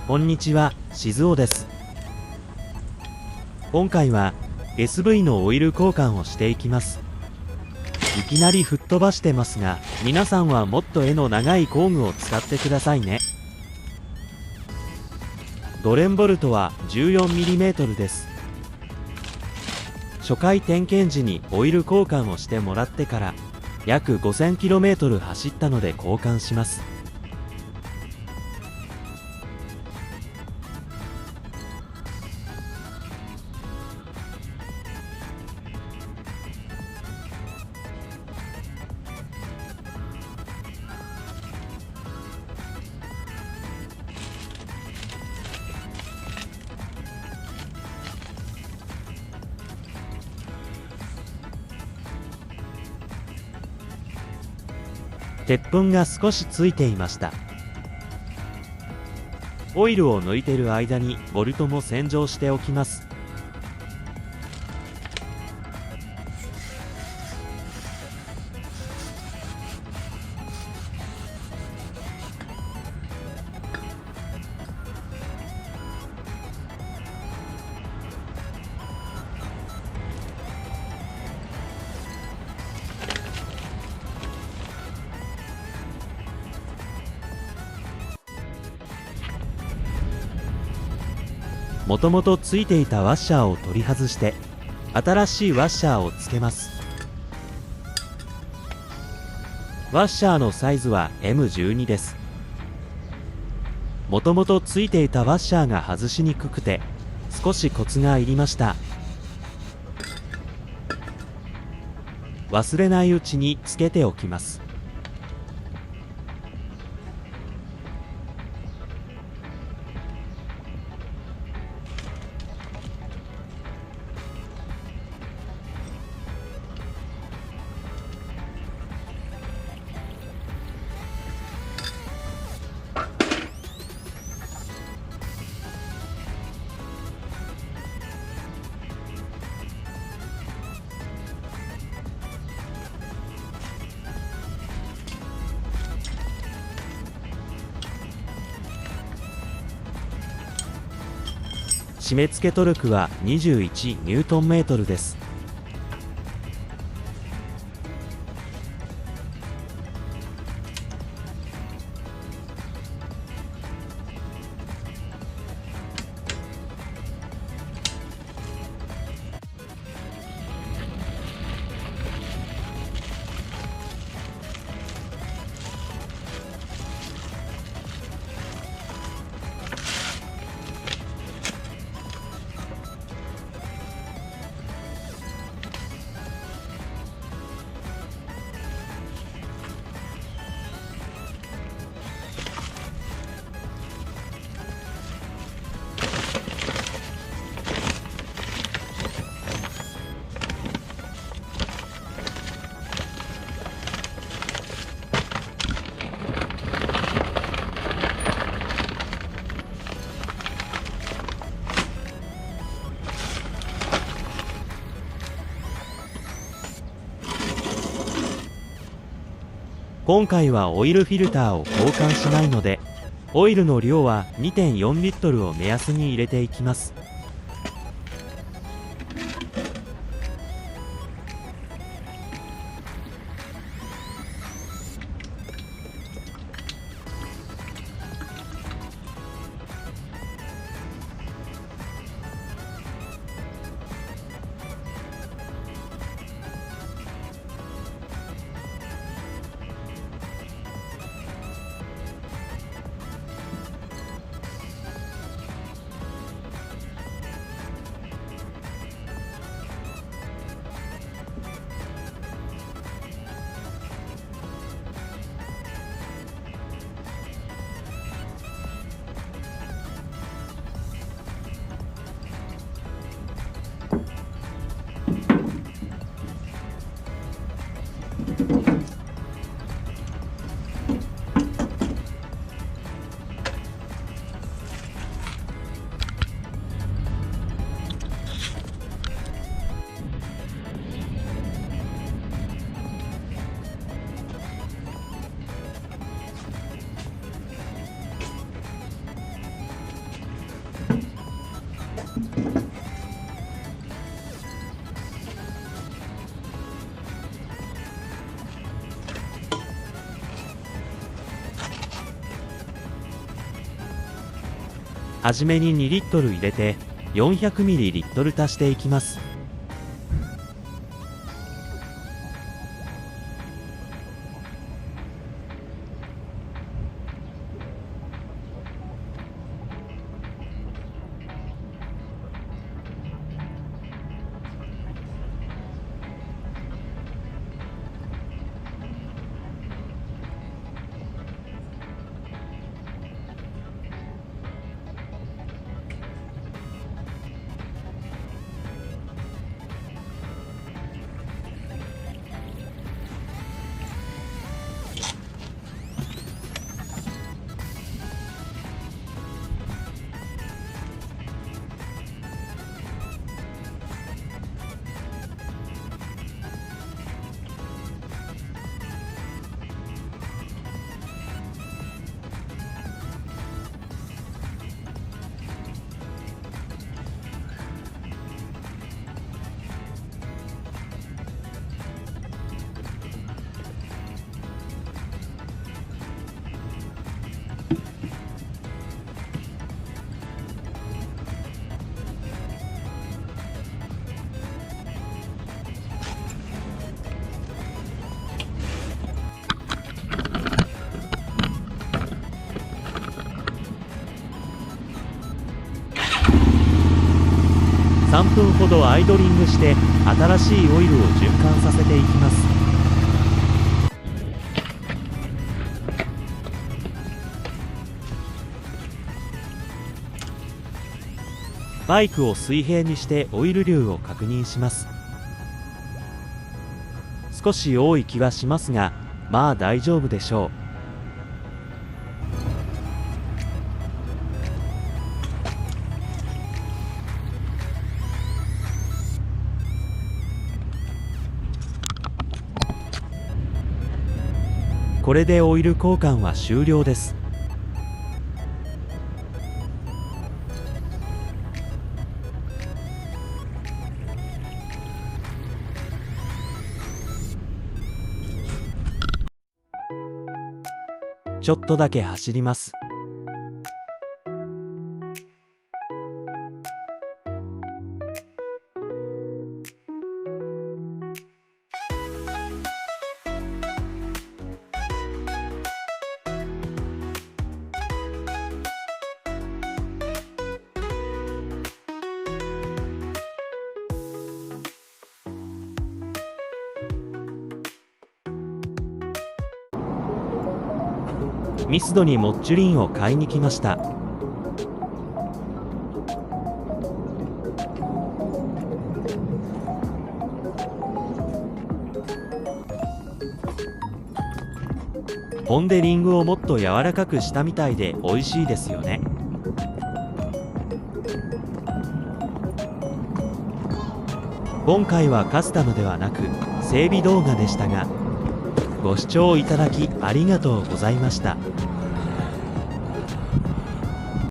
こんにちは、静雄です。今回は SV のオイル交換をしていきます。いきなり吹っ飛ばしてますが、皆さんはもっと柄の長い工具を使ってくださいね。ドレンボルトは 14mm です。初回点検時にオイル交換をしてもらってから約 5000km 走ったので交換します。鉄粉が少しついていました。オイルを抜いている間にボルトも洗浄しておきます。もともとついていたワッシャーを取り外して新しいワッシャーをつけます。ワッシャーのサイズは M12 です。もともとついていたワッシャーが外しにくくて少しコツがいりました。忘れないうちにつけておきます。締め付けトルクは 21Nm です。今回はオイルフィルターを交換しないので、オイルの量は 2.4 リットルを目安に入れていきます。はじめに2リットル入れて 400ml 足していきます。3分ほどアイドリングして新しいオイルを循環させていきます。バイクを水平にしてオイル流を確認します。少し多い気はしますが、まあ大丈夫でしょう。これでオイル交換は終了です。ちょっとだけ走ります。ミスドにモッチュリンを買いに来ました。ポンデリングをもっと柔らかくしたみたいで美味しいですよね。今回はカスタムではなく整備動画でしたが、ご視聴いただきありがとうございました。